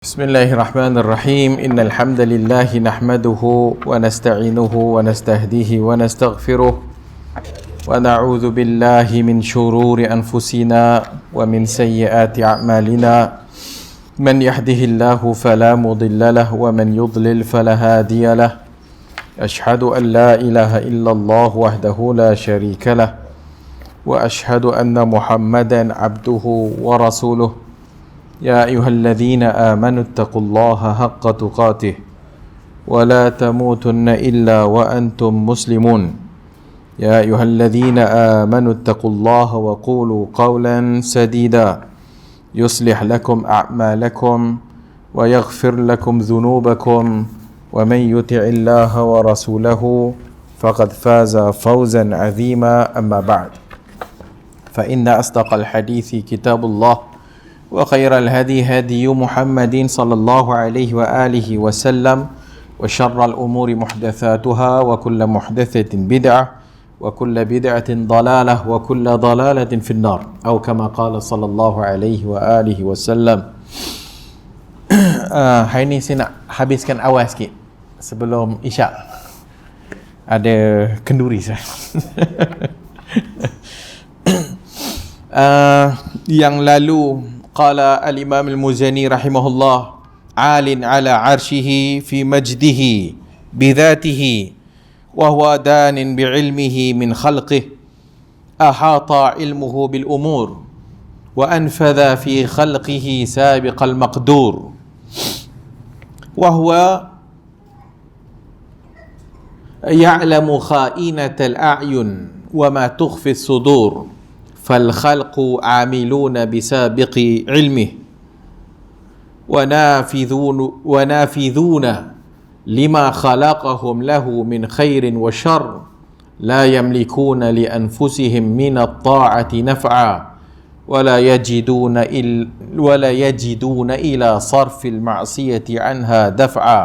Bismillahirrahmanirrahim. Innal hamdalillah nahmaduhu wa nasta'inuhu wa nastahdihi wa nastaghfiruh wa na'udzu billahi min shururi anfusina wa min sayyiati a'malina. Man yahdihillahu fala mudilla lahu wa man yudlil fala hadiya lahu. Ashhadu an la ilaha illallah wahdahu la sharika lahu wa ashhadu anna Muhammadan 'abduhu wa rasuluh. يا أيها الذين آمنوا اتقوا الله حق تقاته ولا تموتن إلا وأنتم مسلمون يا أيها الذين آمنوا اتقوا الله وقولوا قولا سديدا يصلح لكم أعمالكم ويغفر لكم ذنوبكم ومن يطع الله ورسوله فقد فاز فوزا عظيما أما بعد فإن أصدق الحديث كتاب الله وخير الهدي هدي محمد صلى الله عليه وآله وسلم وشر الأمور محدثاتها وكل محدثة بدعة وكل بدعة ضلالة وكل ضلالة في النار أو كما قال صلى الله عليه وآله وسلم. Hari ni saya nak habiskan awal sikit sebelum Isyak. Ada kenduri saya. Yang lalu قال الإمام المزني رحمه الله عال على عرشه في مجده بذاته وهو دان بعلمه من خلقه أحاط علمه بالأمور وأنفذ في خلقه سابق المقدور وهو يعلم خائنة الأعين وما تخفي الصدور فالخلق عاملون بسابق علمه ونافذون لما خلقهم له من خير وشر لا يملكون لأنفسهم من الطاعة نفعا ولا يجدون إلى صرف المعصية عنها دفعا.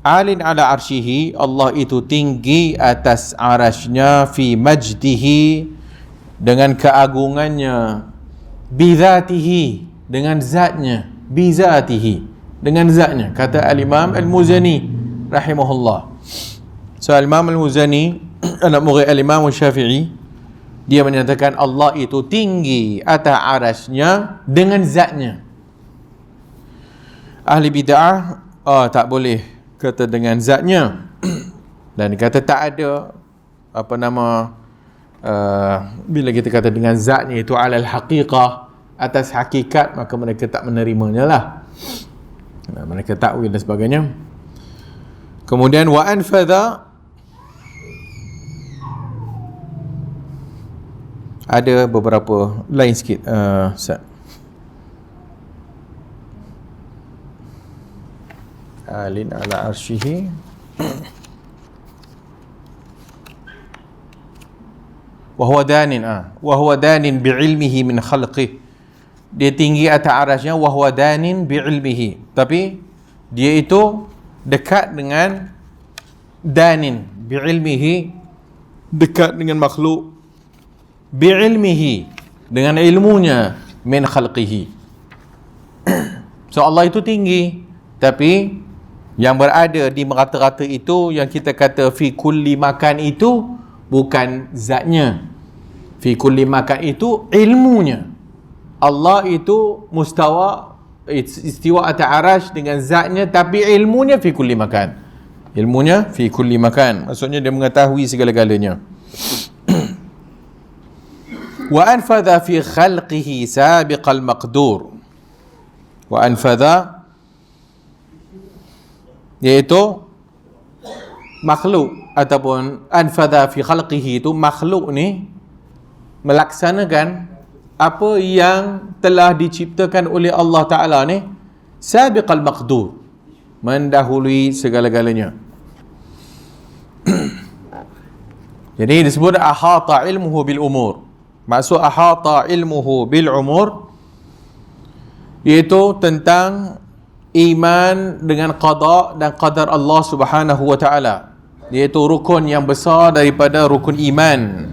Alin ala arsyihi, Allah itu tinggi atas arasnya, fi majdihi, dengan keagungannya, bizatihi, dengan zatnya, bizatihi, dengan zatnya, kata al-Imam al-Muzani rahimahullah. So al-Imam al-Muzani anak murid al-Imam Syafi'i, dia menyatakan Allah itu tinggi atas arasnya dengan zatnya. Ahli bid'ah tak boleh kata dengan zatnya dan kata tak ada bila kita kata dengan zatnya itu alal haqiqah, atas hakikat, maka mereka tak menerimanya lah. Mereka takwil dan sebagainya. Kemudian wa anfadha, ada beberapa lain sikit Ustaz. Alin ala arsyihi وهو دان بعلمه من خلقه, dia tinggi atas arasnya, وهو دان بعلمه, tapi dia itu dekat dengan danin بعلمه, dekat dengan makhluk, بعلمه, dengan ilmunya, min khalqihi. So Allah itu tinggi, tapi yang berada di merata-rata itu, yang kita kata fi kulli makan itu bukan zatnya. Fi kulli makan itu ilmunya. Allah itu istiwa atas arash dengan zatnya, tapi ilmunya fi kulli makan. Ilmunya fi kulli makan, maksudnya dia mengetahui segala-galanya. Wa anfadha fi khalqihi sabiqal maqdur. Wa anfadha, iaitu makhluk, ataupun anfadha fi khalqihi itu makhluk ni melaksanakan apa yang telah diciptakan oleh Allah Ta'ala ni, sabiqal maqdur, mendahului segala-galanya. Jadi disebut ahata ilmuhu bil umur. Maksud ahata ilmuhu bil umur iaitu tentang iman dengan qada dan qadar Allah Subhanahu wa Ta'ala, iaitu rukun yang besar daripada rukun iman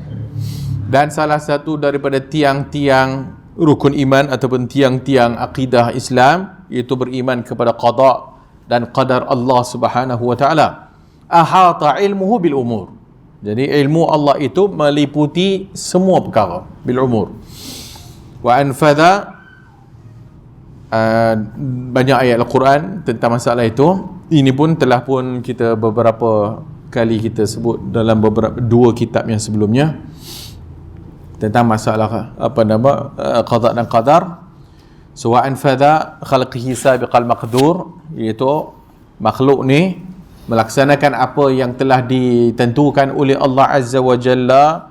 dan salah satu daripada tiang-tiang rukun iman ataupun tiang-tiang akidah Islam iaitu beriman kepada qada dan qadar Allah Subhanahu wa taala. Ahata ilmuhu bil umur. Jadi ilmu Allah itu meliputi semua perkara, bil umur. Wa anfadha, banyak ayat Al-Quran tentang masalah itu. Ini pun telah pun kita beberapa kali kita sebut dalam beberapa dua kitab yang sebelumnya tentang masalah qada dan qadar. So wa anfadha khalqihi sabiqal maqdur, iaitu makhluk ni melaksanakan apa yang telah ditentukan oleh Allah Azza wa Jalla,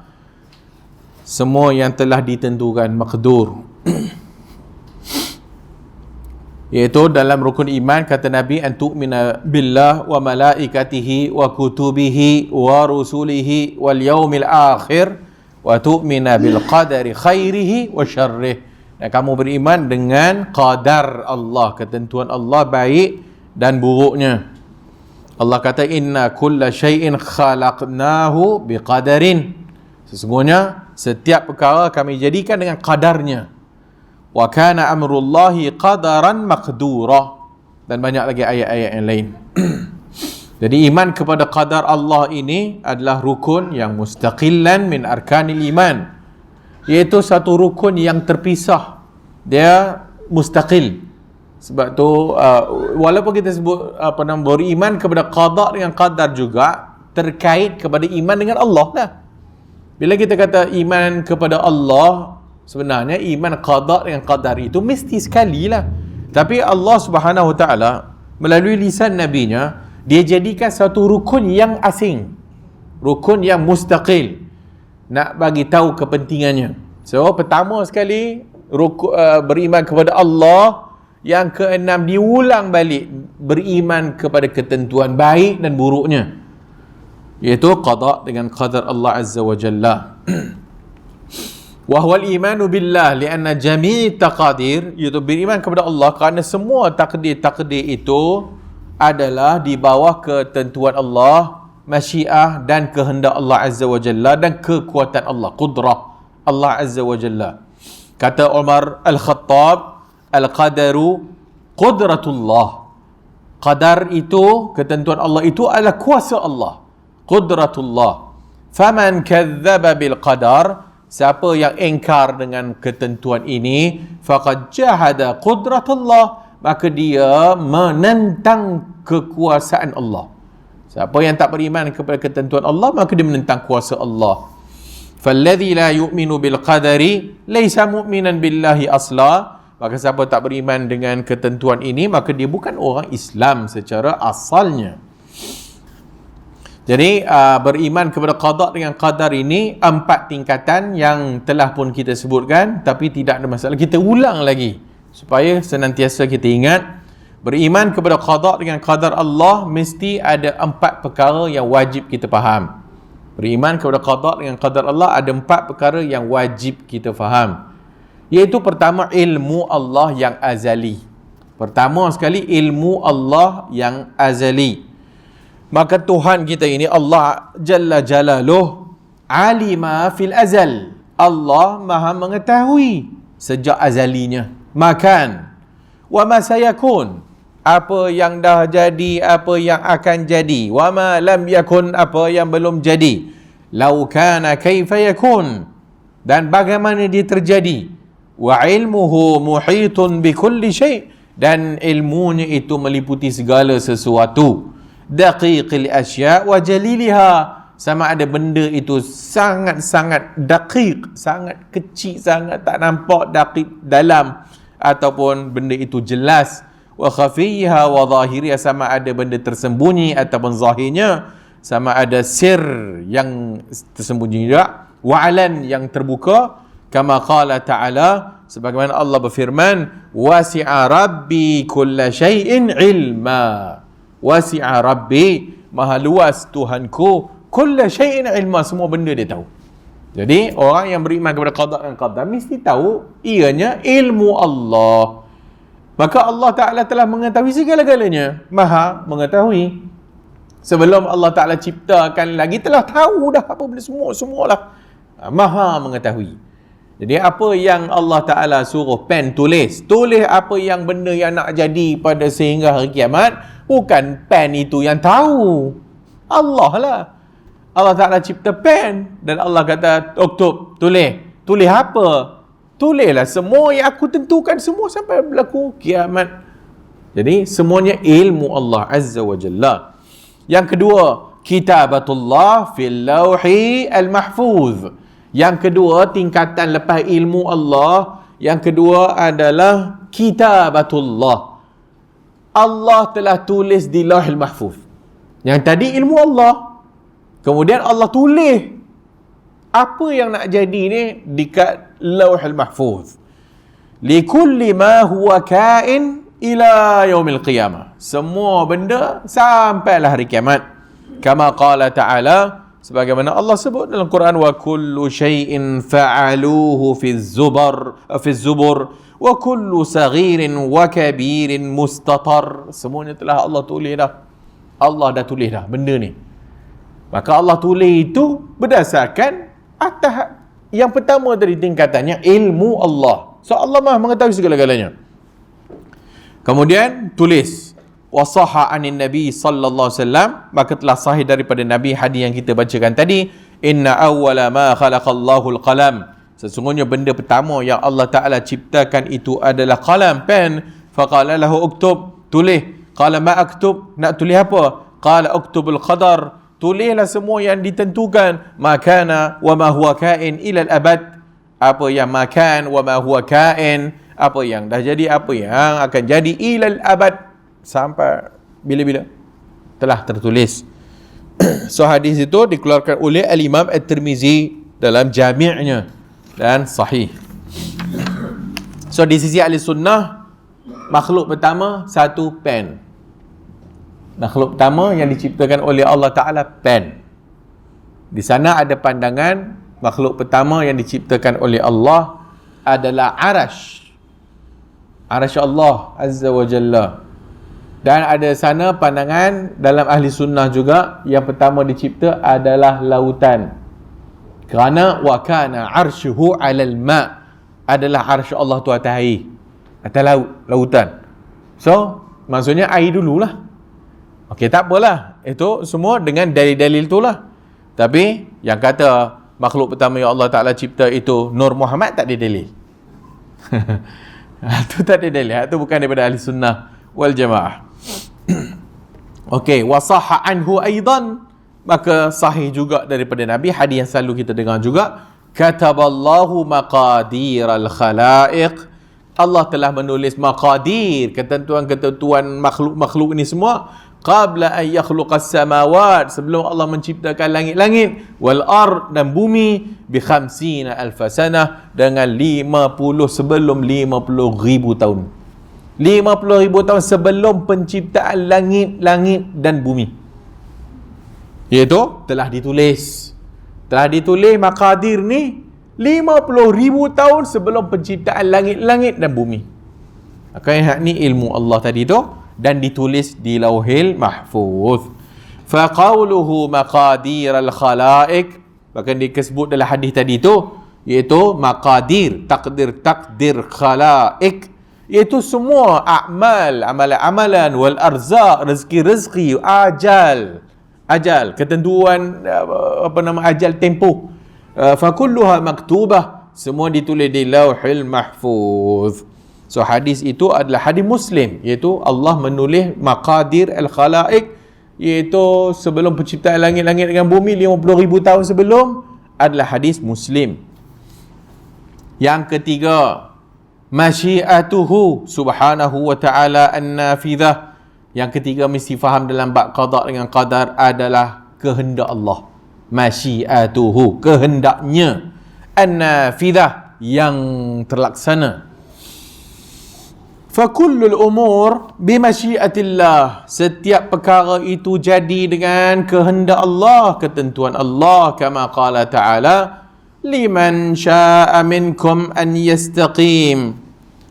semua yang telah ditentukan maqdur. Iaitu dalam rukun iman kata Nabi, an tu'mina billah wa malaikatihi wa kutubihi wa rusulihi wal yaumil akhir wa tu'mina bil qadari khairihi wa syarrih. Dan kamu beriman dengan qadar Allah, ketentuan Allah baik dan buruknya. Allah kata, inna kulla syai'in khalaqnahu biqadarin. Sesungguhnya setiap perkara kami jadikan dengan qadarnya. Wa kana amrullahi qadaran maqdura. Dan banyak lagi ayat-ayat yang lain. Jadi iman kepada qadar Allah ini adalah rukun yang mustaqillan min arkanil iman, iaitu satu rukun yang terpisah, dia mustaqil. Sebab tu walaupun kita sebut beriman kepada qada dengan qadar juga terkait kepada iman dengan Allah lah. Bila kita kata iman kepada Allah, sebenarnya iman qada dengan qadar itu mesti sekali lah. Tapi Allah Subhanahu Wa Taala melalui lisan nabinya, dia jadikan satu rukun yang asing, rukun yang mustaqil, nak bagi tahu kepentingannya. So pertama sekali beriman kepada Allah. Yang keenam, diulang balik beriman kepada ketentuan baik dan buruknya, iaitu qada dengan qadar Allah Azza wa Jalla. Wa huwa al-imanu billah lianna jami' taqadir, iaitu beriman kepada Allah kerana semua takdir-takdir itu adalah di bawah ketentuan Allah, masyiah dan kehendak Allah Azza wa Jalla, dan kekuatan Allah, qudrah Allah Azza wa Jalla. Kata Umar Al-Khattab, al-qadaru qudratullah. Qadar itu, ketentuan Allah itu adalah kuasa Allah, qudratullah. Faman kadzdzaba bil qadar, siapa yang ingkar dengan ketentuan ini, faqad jahada qudratullah, maka dia menentang kekuasaan Allah. Siapa yang tak beriman kepada ketentuan Allah, maka dia menentang kuasa Allah. Falladhi la yu'minu bil qadari laysa mu'minan billahi asla. Maka siapa tak beriman dengan ketentuan ini, maka dia bukan orang Islam secara asalnya. Jadi beriman kepada qada dengan qadar ini 4 tingkatan yang telah pun kita sebutkan, tapi tidak ada masalah, kita ulang lagi supaya senantiasa kita ingat. Beriman kepada qada dengan qadar Allah mesti ada 4 perkara yang wajib kita faham. Beriman kepada qada dengan qadar Allah ada 4 perkara yang wajib kita faham. Iaitu pertama, ilmu Allah yang azali. Pertama sekali, ilmu Allah yang azali. Maka Tuhan kita ini, Allah Jalla Jalaluh, alima fil azal. Allah maha mengetahui sejak azalinya. Makan. Wa ma sayakun. Apa yang dah jadi, apa yang akan jadi. Wa ma lam yakun, apa yang belum jadi. Lau kana kaifa yakun. Dan bagaimana dia terjadi. Wa ilmuhu muhitun bi kulli syai', dan ilmunya itu meliputi segala sesuatu. Daqiqil asya' wa jaliliha, sama ada benda itu sangat-sangat daqiq, sangat kecil, sangat tak nampak, daqiq dalam, ataupun benda itu jelas. Wa khafiha wa zahiriha, sama ada benda tersembunyi ataupun zahirnya, sama ada sir yang tersembunyi juga, wa alan yang terbuka. Kama qala ta'ala, sebagaimana Allah berfirman, wasi'a rabbi kulla syai'in ilma. Wasi'a rabbi, maha luas Tuhanku, kulla syai'in ilma, semua benda dia tahu. Jadi orang yang beriman kepada qada dan qadar mesti tahu ianya ilmu Allah. Maka Allah Ta'ala telah mengetahui segala-galanya, maha mengetahui. Sebelum Allah Ta'ala ciptakan lagi, telah tahu dah apa benda semualah. Maha mengetahui. Jadi apa yang Allah Ta'ala suruh pen tulis apa yang benda yang nak jadi pada sehingga hari kiamat. Bukan pen itu yang tahu, Allah lah. Allah Ta'ala cipta pen dan Allah kata uktub, tulis apa? Tulislah semua yang aku tentukan, semua sampai berlaku kiamat. Jadi semuanya ilmu Allah Azza wa Jalla. Yang kedua, kitabatullah fil lauhi al-mahfuz. Yang kedua, tingkatan lepas ilmu Allah, yang kedua adalah kitabatullah. Allah telah tulis di lauhil mahfuz. Yang tadi ilmu Allah, kemudian Allah tulis apa yang nak jadi ni dekat lauhil mahfuz. Likulli ma huwa kain ila yaumil qiyamah. Semua benda sampailah hari kiamat. Kama qala ta'ala, sebagaimana Allah sebut dalam Quran, wa kullu syai'in fa'aluhu fi zubur wa kullu saghirin wa kabirin mustatar. Semuanya telah Allah tulis dah. Allah dah tulis dah benda ni. Maka Allah tulis itu berdasarkan atas yang pertama dari tingkatannya ilmu Allah. So Allah Maha mengetahui segala-galanya. Kemudian tulis wa sahha anin nabi sallallahu alaihi wasallam, maka telah sahih daripada nabi hadis yang kita bacakan tadi, inna awwala ma khalaqallahu al-qalam, sesungguhnya benda pertama yang Allah Taala ciptakan itu adalah qalam, pen. Faqala lahu uktub, tulis. Qala ma aktub, nak tulis apa? Qala uktubul qadar, tulislah semua yang ditentukan, makana wa ma huwa kain ila al-abad, apa yang makan, wa ma huwa kain, apa yang dah jadi, apa yang akan jadi, ilal abad, sampai bila-bila telah tertulis. So hadis itu dikeluarkan oleh Al-Imam At-Tirmizi dalam jami'nya dan sahih. So di sisi ahli sunnah, makhluk pertama satu pen. Makhluk pertama yang diciptakan oleh Allah Ta'ala pen. Di sana ada pandangan makhluk pertama yang diciptakan oleh Allah adalah arash. Arash Allah Azza wa Jalla. Dan ada sana pandangan dalam ahli sunnah juga, yang pertama dicipta adalah lautan. Kerana wa kana arshuhu 'alal ma', adalah arsy Allah tu atas air, atas laut, lautan. So maksudnya air dululah. Okey, tak apalah, itu semua dengan dalil-dalil itulah. Tapi yang kata makhluk pertama yang Allah Ta'ala cipta itu Nur Muhammad, tak ada dalil. Itu tak ada dalil. Itu bukan daripada ahli sunnah wal jamaah. Okey, wa sahha anhu aidan, maka sahih juga daripada Nabi, hadis yang selalu kita dengar juga, kataballahu maqadiral khalaiq, Allah telah menulis maqadir, ketentuan-ketentuan makhluk-makhluk ini semua, qabla an yakhluqas samawat, sebelum Allah menciptakan langit-langit, wal ard, dan bumi, bi 50 alf sanah, dengan 50 sebelum 50,000 tahun. 50,000 tahun sebelum penciptaan langit dan bumi. Iaitu telah ditulis maqadir ni 50,000 tahun sebelum penciptaan langit dan bumi. Maka yang ni ilmu Allah tadi tu, dan ditulis di lauhil mahfuz. Fa qawluhu maqadir al-khalaiq, bahkan disebut dalam hadis tadi tu, iaitu maqadir, takdir khalaiq, iaitu semua amal, amalan, wal arzaq, rezeki, ajal, ketentuan ajal tempoh. Fa kulluha maktubah, semua ditulis di lauhil mahfuz. So hadis itu adalah hadis Muslim, iaitu Allah menulis maqadir al-khalaiq, iaitu sebelum penciptaan langit-langit dengan bumi 50,000 tahun sebelum, adalah hadis Muslim. Yang ketiga, masyiatuhu subhanahu wa ta'ala an-nafidhah. Yang ketiga mesti faham dalam bab qada dengan qadar adalah kehendak Allah. Masyiatuhu, kehendaknya, an-nafidhah, yang terlaksana. Fakullul umur bimasyiatillah, setiap perkara itu jadi dengan kehendak Allah, ketentuan Allah. Kama qala ta'ala, liman syaa minkum an yastaqim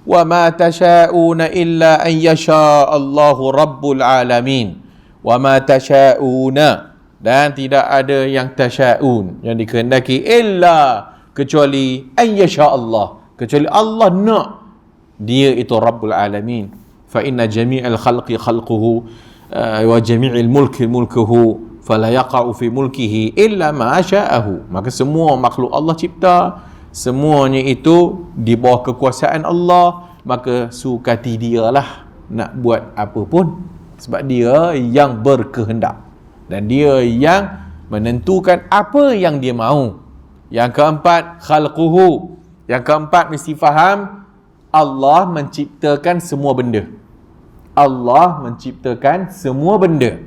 wa ma tasyauna illa an yasha Allahu rabbul alamin. Wa ma tasyauna, dan tidak ada yang tasyaun, yang dikehendaki, illa, kecuali ayyasha Allah, kecuali Allah nak. Dia itu Rabbul Alamin. Fa inna jami'al khalqi khalquhu wa jami'il mulki mulkuhu fala yaqa'u fi mulkihi illa ma sya'ahu. Maka semua makhluk Allah cipta, semuanya itu di bawah kekuasaan Allah, maka sukati dialah nak buat apa pun, sebab dia yang berkehendak dan dia yang menentukan apa yang dia mahu. Yang keempat, khalquhu. Yang keempat mesti faham, Allah menciptakan semua benda. Allah menciptakan semua benda,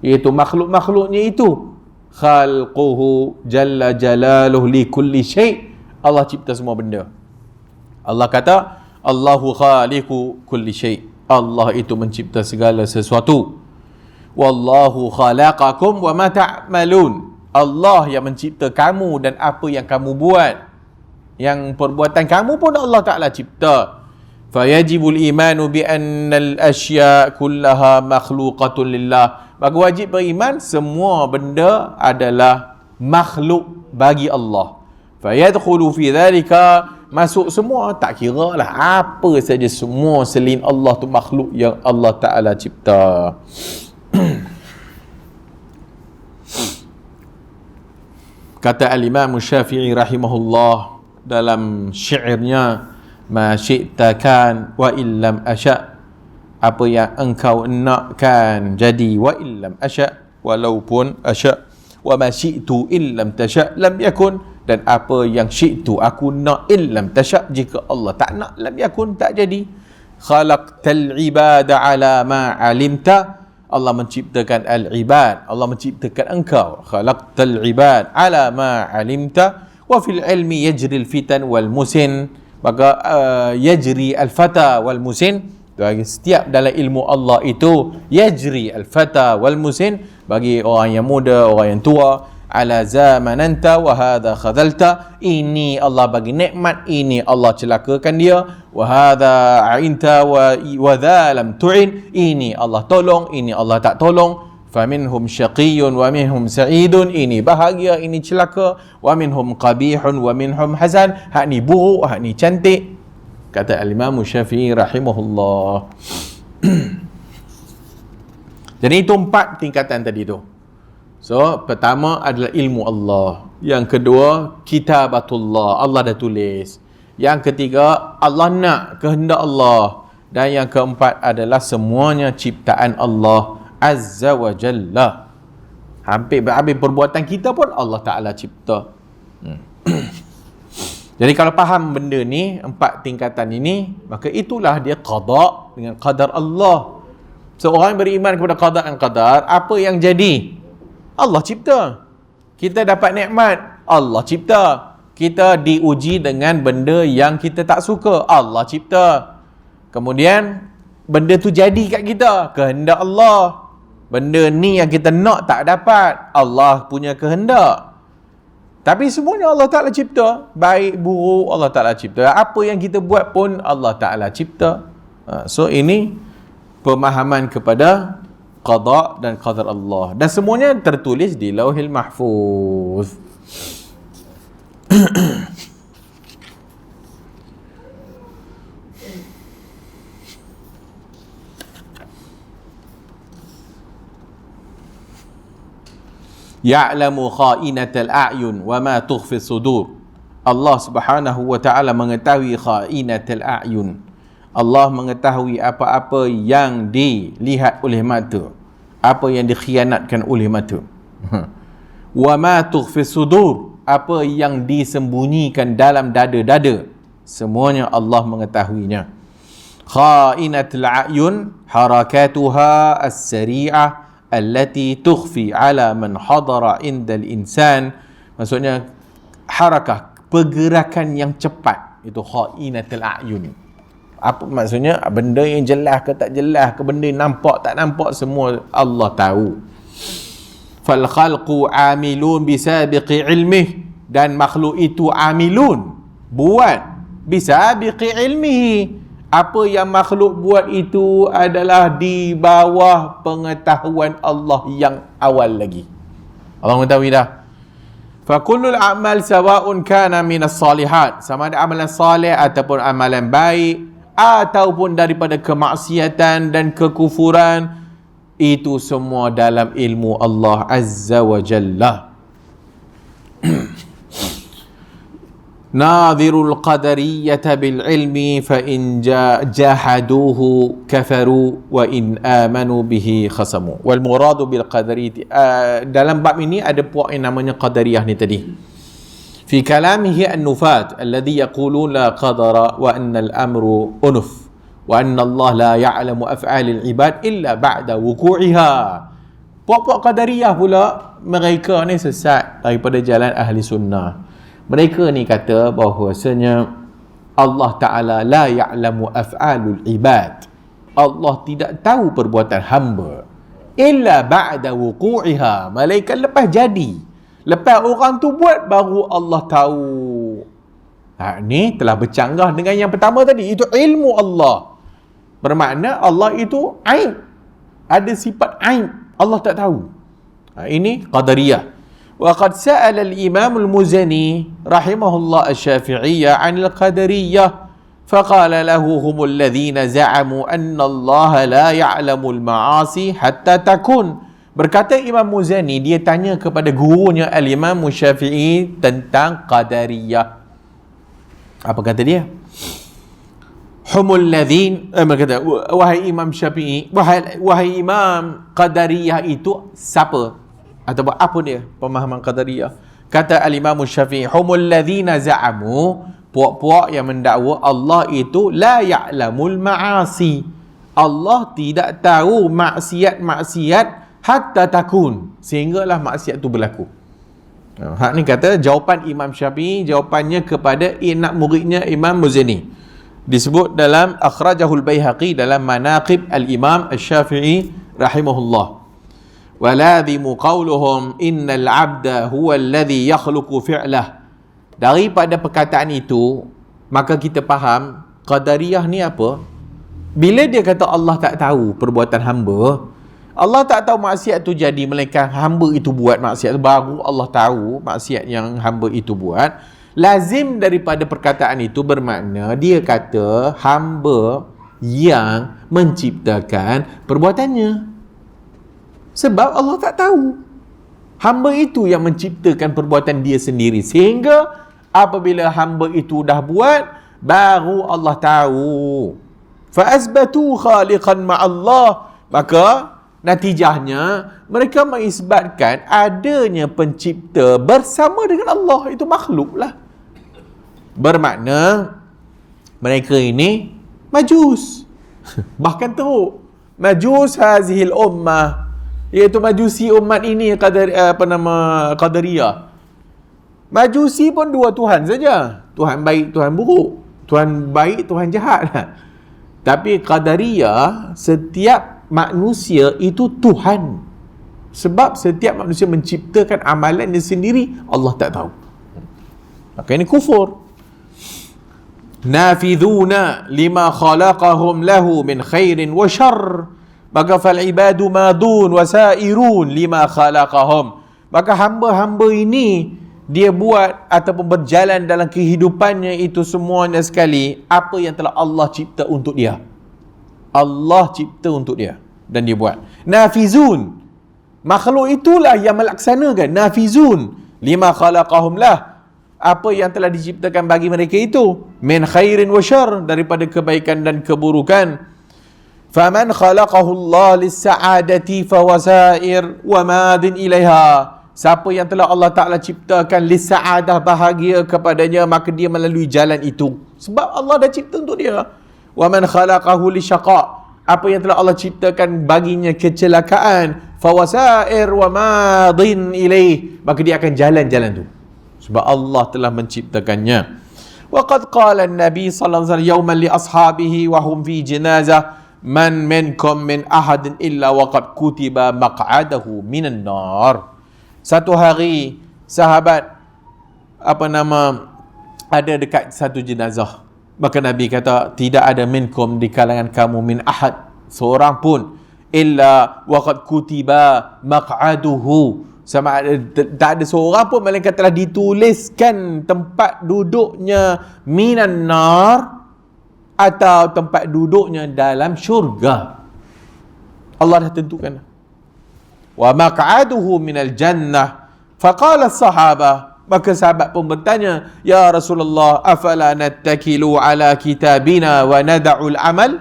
iaitu makhluk-makhluknya itu. Khalquhu jalla jalaluhu li kulli syai'. Allah cipta semua benda. Allah kata, Allahu khaliqu kulli syai'. Allah itu mencipta segala sesuatu. Wallahu khalaqakum wa ma ta'malun. Allah yang mencipta kamu dan apa yang kamu buat. Yang perbuatan kamu pun Allah Ta'ala cipta. Fayajibul imanu bi annal asya' kullaha makhluqatun lillah. Maka wajib beriman semua benda adalah makhluk bagi Allah. Fayadkhulu fi dhalika, masuk semua, tak kira lah apa saja, semua selain Allah tu makhluk yang Allah Ta'ala cipta. Kata Al-Imam Syafi'i rahimahullah dalam syairnya, ma syi'ta kan wa illam asya', apa yang engkau nakkan jadi, wa illam asya', walaupun asya', wa ma syi'tu illam tasya' lam yakun, dan apa yang syi'tu aku nak, illam tasya', jika Allah tak nak, lam yakun, tak jadi. Khalaqtal ibada ala ma alimta, Allah menciptakan al-ibad, Allah menciptakan engkau. Khalaqtal ibad ala ma alimta wa fil ilmi yajri al-fitan wal musin. Maka yajri al-fata wal musin, setiap dalam ilmu Allah itu yajri al-fata wal musin, bagi orang yang muda, orang yang tua. Ala zamananta wa hadha khadalta, ini Allah bagi nikmat, ini Allah celakakan dia. Wa hadha a'inta wa dha lam tu'in, ini Allah tolong, ini Allah tak tolong. Faminhum syaqiyyun wa minhum sa'idun, ini bahagia, ini celaka. Wa minhum qabihun wa minhum hasan, hak ni buruk, hak ni cantik. Kata Al-Imam Syafi'i rahimahullah. Jadi itu 4 tingkatan tadi tu. So, pertama adalah ilmu Allah. Yang kedua, kitabatullah, Allah dah tulis. Yang ketiga, Allah nak, kehendak Allah. Dan yang keempat adalah semuanya ciptaan Allah Azza wa Jalla. Hampir perbuatan kita pun Allah Ta'ala cipta. Jadi kalau faham benda ni, 4 tingkatan ini, maka itulah dia qada dengan qadar Allah. Seorang beriman kepada qada dan qadar, apa yang jadi? Allah cipta. Kita dapat nikmat, Allah cipta. Kita diuji dengan benda yang kita tak suka, Allah cipta. Kemudian benda tu jadi kat kita, kehendak Allah. Benda ni yang kita nak tak dapat, Allah punya kehendak. Tapi semuanya Allah Ta'ala cipta. Baik, buruk, Allah Ta'ala cipta. Apa yang kita buat pun Allah Ta'ala cipta. So ini pemahaman kepada qada dan qadar Allah, dan semuanya tertulis di Lauhil Mahfuz. Ya'lamu kha'inatal a'yun wa ma tukhfi sudur. Allah Subhanahu wa ta'ala mengetahui kha'inatal a'yun. Allah mengetahui apa-apa yang dilihat oleh mata, apa yang dikhianatkan oleh mata. Wa ma tukhfi sudur, apa yang disembunyikan dalam dada-dada, semuanya Allah mengetahuinya. Kha'inatul a'yun harakatuha as-sari'ah allati tukhfi ala man hadara indal insan. Maksudnya harakah, pergerakan yang cepat, itu kha'inatul a'yun. Apa maksudnya? Benda yang jelas ke tak jelas ke, benda nampak tak nampak, semua Allah tahu. Fal khalqu amilun bisabiqi ilmih, dan makhluk itu amilun, buat bisabiqi ilmihi, apa yang makhluk buat itu adalah di bawah pengetahuan Allah yang awal lagi. Allah mengetahui dah. Fakullul a'mal sawa'un kana minas salihat, sama ada amalan salih ataupun amalan baik ataupun daripada kemaksiatan dan kekufuran, itu semua dalam ilmu Allah Azza wa Jalla. Nadhirul qadariyata bil ilmi fa in jahaduhu kafaru wa in amanu bihi khasamu. Wal muradu bil qadariyati, dalam bab ini ada puak yang namanya qadariyah ni tadi. Fi kalamihi an-nufat alladhi yaqulun la qadara wa anna al-amru unuf wa anna Allah la ya'lamu af'alil ibad illa ba'da wuku'iha. Puak-puak qadariyah pula, mereka ni sesat daripada jalan ahli sunnah. Mereka ni kata bahawasanya Allah Ta'ala la ya'lamu af'alul ibad, Allah tidak tahu perbuatan hamba illa ba'da wuku'iha, malaikat lepas jadi, lepas orang tu buat baru Allah tahu. Ni telah bercanggah dengan yang pertama tadi, itu ilmu Allah. Bermakna Allah itu aib, ada sifat aib, Allah tak tahu. Ini qadariyah. وقد سأل الإمام المزني رحمه الله الشافعية عن القدرية فقال له هم الذين زعموا أن الله لا يعلم المعاصي حتى تكون. Berkata Imam Muzani, dia tanya kepada gurunya Al-Imam Syafi'i tentang qadariyah. Apa kata dia? Humul ladhin, berkata, wahai Imam Syafi'i, wahai Imam, qadariyah itu siapa? Atau apa dia pemahaman qadariyah? Kata al-Imam Syafi'i, humul ladzina za'amu, puak-puak yang mendakwa Allah itu la ya'lamul ma'asi, Allah tidak tahu maksiat-maksiat hatta takun, sehinggalah maksiat itu berlaku. Hak ni kata jawapan Imam Syafi'i, jawapannya kepada anak muridnya Imam Muzani. Disebut dalam Akhrajahul Baihaqi dalam Manaqib al-Imam Asy-Syafi'i rahimahullah. Waladhimu qawluhum innal abda huwa alladhi yakhluqu fi'lah. Daripada perkataan itu, maka kita faham qadariyah ni apa? Bila dia kata Allah tak tahu perbuatan hamba, Allah tak tahu maksiat tu jadi, melainkan hamba itu buat maksiat tu, baru Allah tahu maksiat yang hamba itu buat. Lazim daripada perkataan itu bermakna dia kata hamba yang menciptakan perbuatannya. Sebab Allah tak tahu. Hamba itu yang menciptakan perbuatan dia sendiri. Sehingga apabila hamba itu dah buat, baru Allah tahu. Fa'azbatu khaliqan ma'allah. Maka natijahnya mereka mengisbatkan adanya pencipta bersama dengan Allah. Itu makhluk lah. Bermakna mereka ini majus. Bahkan teruk. Majus hazihil ummah, iaitu majusi umat ini, qadariyah. Majusi pun dua Tuhan saja, Tuhan baik, Tuhan buruk, Tuhan baik, Tuhan jahat. Tapi qadariyah, setiap manusia itu Tuhan, sebab setiap manusia menciptakan amalan dia sendiri, Allah tak tahu. Maka ini kufur. Nafidhuna lima khalaqahum lahu min khairin wa syarr, maka fal ibadu madun wasairun lima khalaqahum. Maka hamba-hamba ini dia buat ataupun berjalan dalam kehidupannya itu semuanya sekali apa yang telah Allah cipta untuk dia. Allah cipta untuk dia dan dia buat. Nafizun, makhluk itulah yang melaksanakan. Nafizun lima khalaqahum lah, apa yang telah diciptakan bagi mereka itu, min khairin wa syarr, daripada kebaikan dan keburukan. Faman khalaqahu Allah lis-sa'adati fawasair wa madin ilaiha. Siapa yang telah Allah Ta'ala ciptakan lis-sa'adah, bahagia kepadanya, maka dia melalui jalan itu. Sebab Allah dah cipta untuk dia. Wa man khalaqahu lisyaqa, apa yang telah Allah ciptakan baginya kecelakaan, fawasair wa madin ilaih, maka dia akan jalan-jalan tu. Sebab Allah telah menciptakannya. Wa qad qala an-nabi sallallahu alaihi wasallam yawman li ashabihi wa hum fi janazah, man minkum min ahadin illa waqad kutiba maq'adahu minan nar. Satu hari sahabat ada dekat satu jenazah, maka Nabi kata tidak ada minkum di kalangan kamu min ahad, seorang pun, illa waqad kutiba maq'aduhu, Sama ada, tak ada seorang pun malaikat telah dituliskan tempat duduknya minan nar atau tempat duduknya dalam syurga. Allah dah tentukan. Wa maq'aduhu minal jannah. Faqala as-sahabah, maka sahabat pun bertanya, ya Rasulullah, afala nattakilu ala kitabina wa nada'ul amal?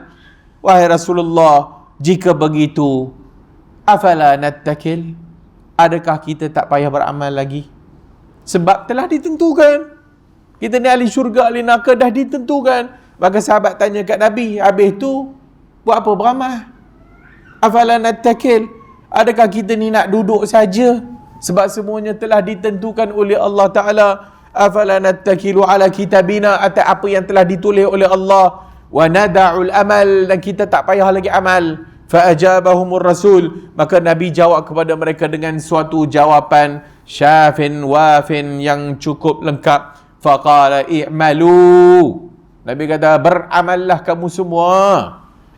Wahai Rasulullah, jika begitu, afala nattakil? Adakah kita tak payah beramal lagi? Sebab telah ditentukan. Kita ni ahli syurga, ahli neraka dah ditentukan. Maka sahabat tanya kat Nabi, habis tu buat apa beramal? Afala nattakil? Adakah kita ni nak duduk saja? Sebab semuanya telah ditentukan oleh Allah Ta'ala. Afala nattakilu ala kitabina, atas apa yang telah ditulis oleh Allah. Wa nada'ul amal, dan kita tak payah lagi amal. Fa'ajabahumur rasul, maka Nabi jawab kepada mereka dengan suatu jawapan syafin wafin yang cukup lengkap. Faqala i'malu, Nabi kata beramallah kamu semua.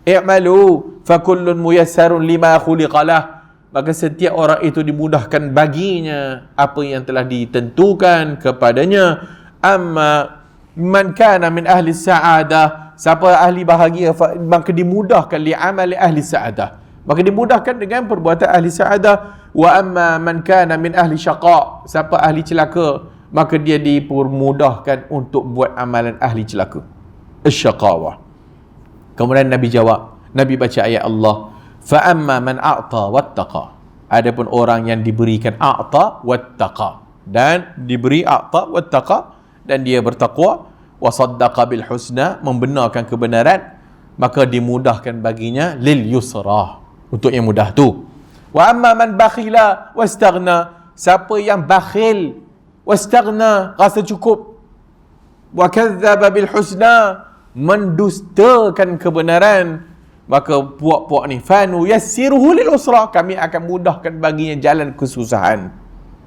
I'malu fakullun muyassarun lima khuliqalah, maka setiap orang itu dimudahkan baginya apa yang telah ditentukan kepadanya. Amma man kana min ahli sa'adah, siapa ahli bahagia, maka dimudahkan li amali ahli sa'adah, maka dimudahkan dengan perbuatan ahli sa'adah. Wa amma man kana min ahli syaqa, siapa ahli celaka, maka dia dipermudahkan untuk buat amalan ahli celaka, asyaqawah. Kemudian Nabi jawab, Nabi baca ayat Allah, fa amma man a'ta wattaqa, adapun orang yang diberikan a'ta wattaqa, dan diberi a'ta wattaqa, dan dia bertakwa, wa saddaqa bil husna, membenarkan kebenaran, maka dimudahkan baginya lil yusra, untuk yang mudah tu. Wa amma man bakhila wastaghna, siapa yang bakhil, wastaghna, rasa cukup, wa kadzdzaba bil husna, mendustakan kebenaran, maka puak-puak ni fanu yassiruhu lil usra, kami akan mudahkan baginya jalan kesusahan.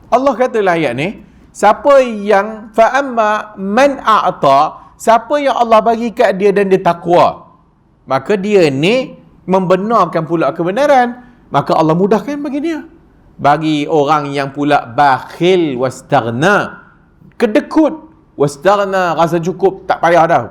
Allah kata dalam ayat ni, siapa yang fa amma man a'ta, siapa yang Allah bagi kat dia dan dia takwa, maka dia ni membenarkan pula kebenaran, maka Allah mudahkan bagi dia. Bagi orang yang pula bakhil wastaghna, kedekut, wastaghna, rasa cukup, tak payah dah,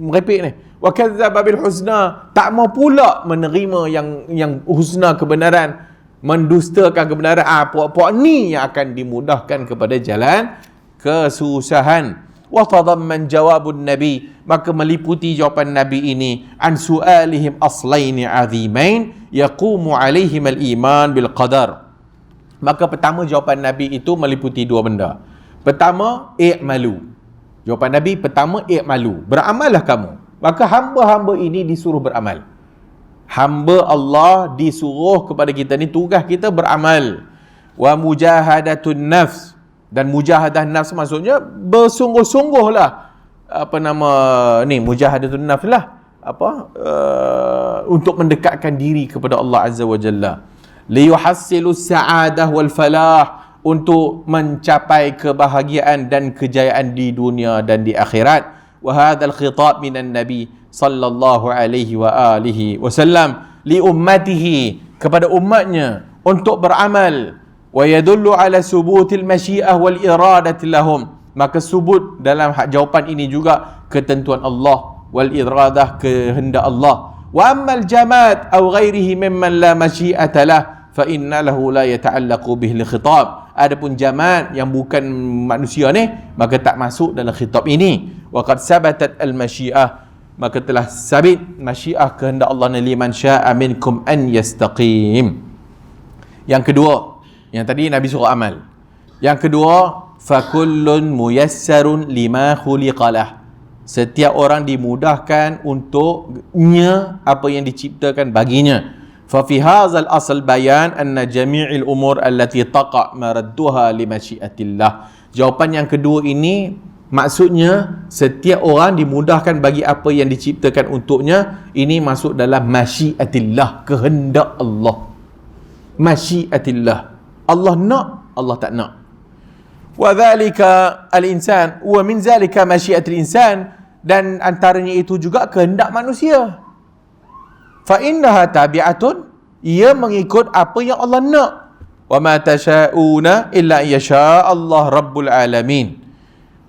merepek ni, wa kadzdzaba bil husna, tak mau pula menerima yang husna, kebenaran, mendustakan kebenaran, puak-puak ni yang akan dimudahkan kepada jalan kesusahan. Wa tadamman jawabun nabi, maka meliputi jawapan Nabi ini, an su'alihim aslaini azimain yaqumu alaihim al-iman bil qadar. Maka pertama jawapan Nabi itu meliputi dua benda. Pertama, i'malu. Jawapan Nabi pertama, i'malu, beramallah kamu. Maka hamba-hamba ini disuruh beramal. Hamba Allah disuruh kepada kita ni, tugas kita beramal. Wa mujahadatun nafs, dan mujahadah nafs maksudnya bersungguh-sungguhlah, mujahadatun nafs lah, untuk mendekatkan diri kepada Allah Azza wa Jalla. Liyuhassilu sa'adah wal falah, untuk mencapai kebahagiaan dan kejayaan di dunia dan di akhirat. Wa hadzal khitab minan nabi sallallahu alaihi wa alihi wasallam li ummatihi, kepada umatnya untuk beramal. Wa yadullu ala subutil masyiah wal iradati lahum, maka subut dalam jawapan ini juga ketentuan Allah, wal iradah, kehendak Allah. Wa ammal jamad aw ghairihi mimman la masyiata lah, fa inna lahu la yata'allaqu bihi al-khitab. Adapun jamad yang bukan manusia ni, maka tak masuk dalam khitab ini. Wa qad sabatat al-masyiah, maka telah sabit masyiah, kehendak Allah ni, liman syaa minkum an yastaqim. Yang kedua, yang tadi Nabi suruh amal. Yang kedua, fakullun muyassarun lima khuliqalah, setiap orang dimudahkan untuknya apa yang diciptakan baginya. ففي هذا الأصل بيان أن جميع الأمور التي تقع مردها لمشيئة الله. Jawapan yang kedua ini maksudnya setiap orang dimudahkan bagi apa yang diciptakan untuknya. Ini masuk dalam masyiatillah, kehendak Allah. Masyiatillah, Allah nak, Allah tak nak. Wa dzalika al-insan wa min zalika masyiatul insan, dan antaranya itu juga kehendak manusia. Fa innaha tabi'atun, ia mengikut apa yang Allah nak. Wa ma tasha'una illa yasha Allah Rabbul Alamin.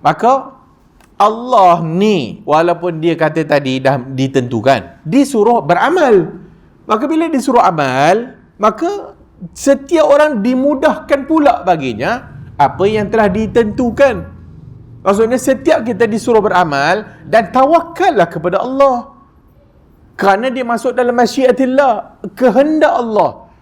Maka Allah ni, walaupun dia kata tadi dah ditentukan, disuruh beramal. Maka bila disuruh amal, maka setiap orang dimudahkan pula baginya apa yang telah ditentukan. Maksudnya setiap kita disuruh beramal dan tawakallah kepada Allah. Kerana dia masuk dalam masyiatillah, kehendak Allah.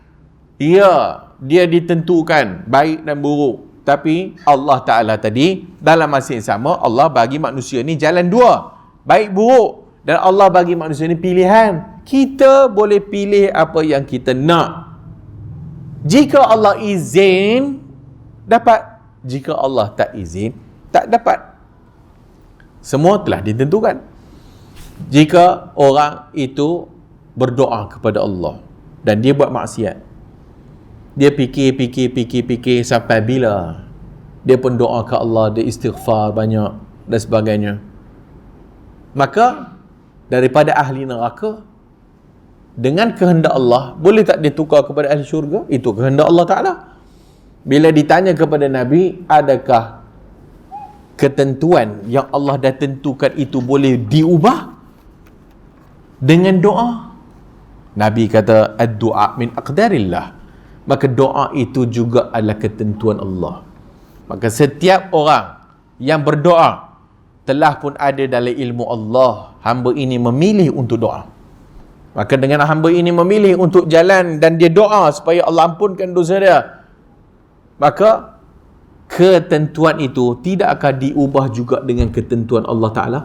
Ya, dia ditentukan baik dan buruk. Tapi Allah Ta'ala tadi, dalam masa yang sama, Allah bagi manusia ni jalan dua, baik buruk. Dan Allah bagi manusia ni pilihan. Kita boleh pilih apa yang kita nak. Jika Allah izin, dapat. Jika Allah tak izin, tak dapat. Semua telah ditentukan. Jika orang itu berdoa kepada Allah dan dia buat maksiat, dia fikir sampai bila dia pun doa ke Allah, dia istighfar banyak dan sebagainya, maka daripada ahli neraka dengan kehendak Allah, boleh tak dia tukar kepada ahli syurga? Itu kehendak Allah Ta'ala. Bila ditanya kepada Nabi, adakah ketentuan yang Allah dah tentukan itu boleh diubah dengan doa? Nabi kata, ad-du'a min aqdarillah. Maka doa itu juga adalah ketentuan Allah. Maka setiap orang yang berdoa telah pun ada dalam ilmu Allah, hamba ini memilih untuk doa. Maka dengan hamba ini memilih untuk jalan dan dia doa supaya Allah ampunkan dosa dia, maka ketentuan itu tidak akan diubah juga dengan ketentuan Allah Ta'ala.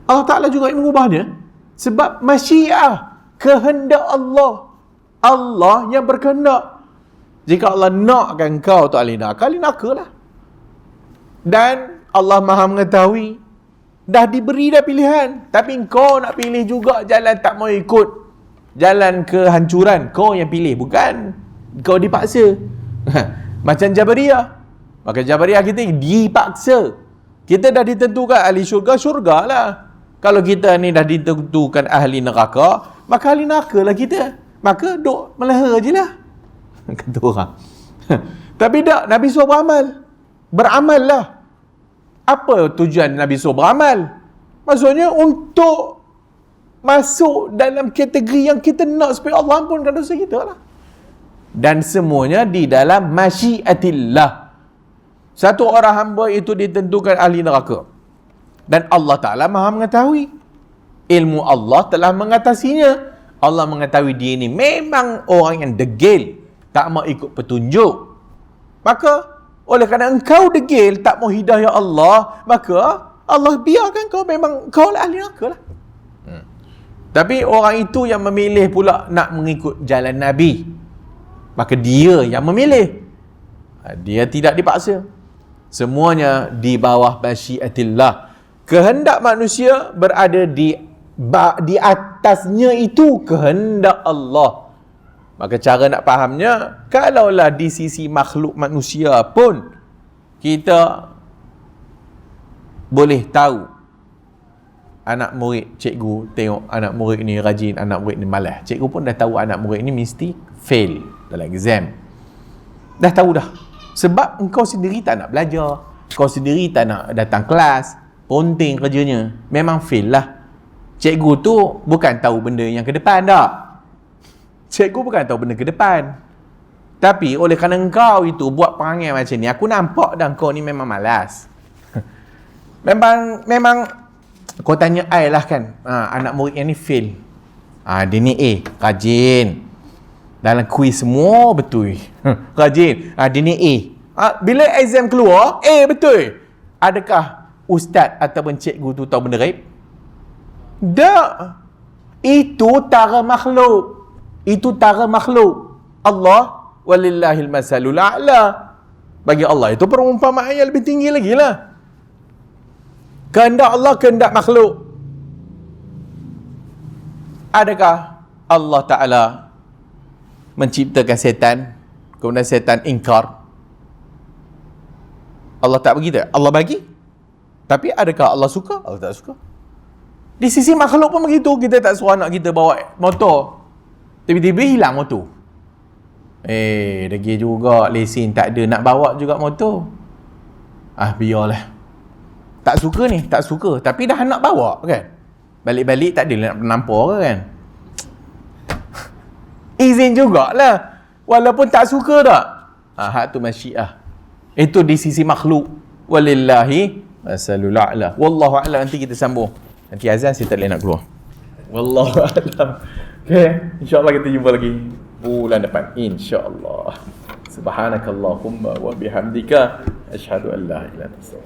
Allah Ta'ala juga yang mengubahnya. Sebab masyiah, kehendak Allah. Allah yang berkehendak. Jika Allah nakkan kau tak boleh nak, kali nakalah. Dan Allah Maha mengetahui, dah diberi dah pilihan, tapi kau nak pilih juga jalan tak mau ikut, jalan kehancuran. Kau yang pilih, bukan kau dipaksa. Macam Jabariyah. Maka Jabariyah kita dipaksa. Kita dah ditentukan ahli syurga, syurgalah. Kalau kita ni dah ditentukan ahli neraka, maka ahli neraka lah kita. Maka duk meleha je lah, kata orang. Tapi tak, Nabi suruh beramal. Beramal lah. Apa tujuan Nabi suruh beramal? Maksudnya untuk masuk dalam kategori yang kita nak supaya Allah ampunkan dosa kita lah. Dan semuanya di dalam masyiatillah. Satu orang hamba itu ditentukan ahli neraka, dan Allah Ta'ala Maha mengetahui. Ilmu Allah telah mengatasinya. Allah mengetahui dia ni memang orang yang degil, tak mau ikut petunjuk. Maka oleh kerana engkau degil, tak mau hidayah Allah, maka Allah biarkan kau, memang kau lah ahli neraka lah. Tapi orang itu yang memilih pula nak mengikut jalan Nabi, maka dia yang memilih. Dia tidak dipaksa. Semuanya di bawah masyiatillah. Kehendak manusia berada di atasnya itu kehendak Allah. Maka cara nak fahamnya, kalaulah di sisi makhluk manusia pun kita boleh tahu anak murid cikgu, tengok anak murid ni rajin, anak murid ni malas. Cikgu pun dah tahu anak murid ni mesti fail dalam exam. Dah tahu dah. Sebab engkau sendiri tak nak belajar, kau sendiri tak nak datang kelas, ponting kerjanya, memang fail lah. Cikgu tu bukan tahu benda yang ke depan tak. Cikgu bukan tahu benda ke depan. Tapi oleh kerana engkau itu buat perangai macam ni, aku nampak dah kau ni memang malas. Memang kau tanya I lah kan, anak murid yang ni fail. Dia ni A, rajin. Dalam kuis semua betul. Rajin. Dia ni A. Bila exam keluar, A betul. Adakah ustaz ataupun cikgu tu tahu benda gaib? Tak. Itu tara makhluk. Itu tara makhluk. Allah walillahil masalul a'la. Bagi Allah itu perumpamaan yang lebih tinggi lagi lah. Kehendak Allah, kehendak makhluk. Adakah Allah Ta'ala menciptakan setan, kemudian setan ingkar? Allah tak bagi tak? Allah bagi. Tapi adakah Allah suka? Allah tak suka. Di sisi makhluk pun begitu. Kita tak suruh anak kita bawa motor, tiba-tiba hilang motor. Lagi juga lesen tak ada, nak bawa juga motor. Biarlah. Tak suka ni, tak suka. Tapi dah nak bawa kan. Balik-balik tak ada nak nampak kan. Izin jugalah. Walaupun tak suka tak. Hak tu masyiah. Itu di sisi makhluk. Walillahi masalul a'la. Wallahu a'lam. Nanti kita sambung. Nanti azan saya tak boleh nak keluar. Wallahu a'lam. Okay. InsyaAllah kita jumpa lagi bulan depan. InsyaAllah. Subhanakallahumma wa bihamdika. Ashhadu an la ilaha illa anta.